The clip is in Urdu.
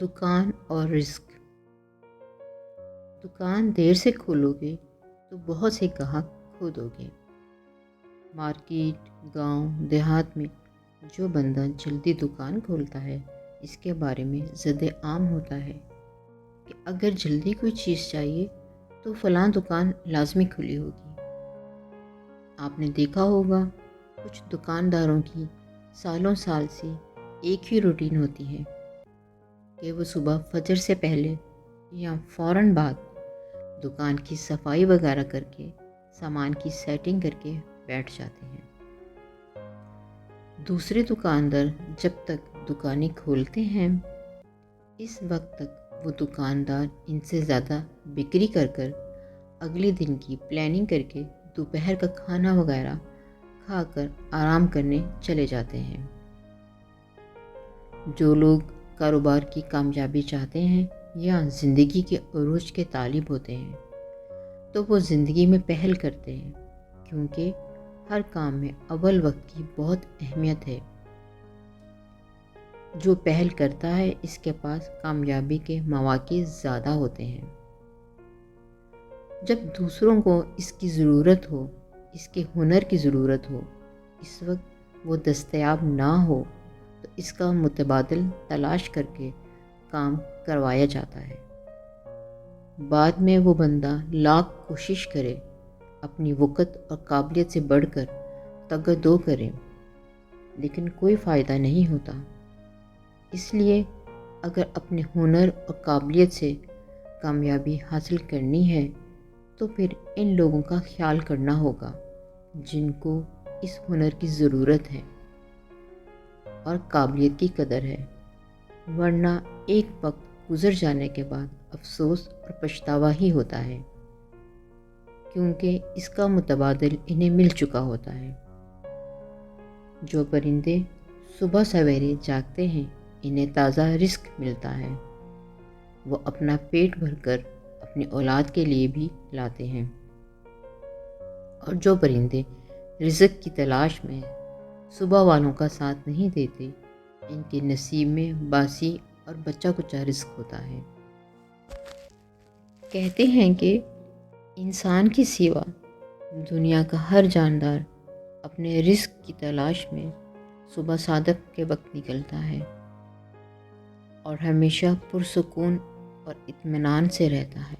دکان اور رزق۔ دکان دیر سے کھولو گے تو بہت سے گاہک کھو دو گے۔ مارکیٹ، گاؤں، دیہات میں جو بندہ جلدی دکان کھولتا ہے اس کے بارے میں زد عام ہوتا ہے کہ اگر جلدی کوئی چیز چاہیے تو فلاں دکان لازمی کھلی ہوگی۔ آپ نے دیکھا ہوگا کچھ دکانداروں کی سالوں سال سے ایک ہی روٹین ہوتی ہے کہ وہ صبح فجر سے پہلے یا فوراً بعد دکان کی صفائی وغیرہ کر کے سامان کی سیٹنگ کر کے بیٹھ جاتے ہیں۔ دوسرے دکاندار جب تک دکانیں کھولتے ہیں اس وقت تک وہ دکاندار ان سے زیادہ بکری کر اگلے دن کی پلاننگ کر کے دوپہر کا کھانا وغیرہ کھا کر آرام کرنے چلے جاتے ہیں۔ جو لوگ کاروبار کی کامیابی چاہتے ہیں یا زندگی کے عروج کے طالب ہوتے ہیں تو وہ زندگی میں پہل کرتے ہیں، کیونکہ ہر کام میں اول وقت کی بہت اہمیت ہے۔ جو پہل کرتا ہے اس کے پاس کامیابی کے مواقع زیادہ ہوتے ہیں۔ جب دوسروں کو اس کی ضرورت ہو، اس کے ہنر کی ضرورت ہو، اس وقت وہ دستیاب نہ ہو تو اس کا متبادل تلاش کر کے کام کروایا جاتا ہے۔ بعد میں وہ بندہ لاکھ کوشش کرے، اپنی وقت اور قابلیت سے بڑھ کر تگدو کرے، لیکن کوئی فائدہ نہیں ہوتا۔ اس لیے اگر اپنے ہنر اور قابلیت سے کامیابی حاصل کرنی ہے تو پھر ان لوگوں کا خیال کرنا ہوگا جن کو اس ہنر کی ضرورت ہے اور قابلیت کی قدر ہے، ورنہ ایک وقت گزر جانے کے بعد افسوس اور پچھتاوا ہی ہوتا ہے، کیونکہ اس کا متبادل انہیں مل چکا ہوتا ہے۔ جو پرندے صبح سویرے جاگتے ہیں انہیں تازہ رزق ملتا ہے، وہ اپنا پیٹ بھر کر اپنی اولاد کے لیے بھی لاتے ہیں، اور جو پرندے رزق کی تلاش میں صبح والوں کا ساتھ نہیں دیتے ان کے نصیب میں باسی اور بچہ کچا رزق ہوتا ہے۔ کہتے ہیں کہ انسان کے سوا دنیا کا ہر جاندار اپنے رزق کی تلاش میں صبح صادق کے وقت نکلتا ہے اور ہمیشہ پرسکون اور اطمینان سے رہتا ہے۔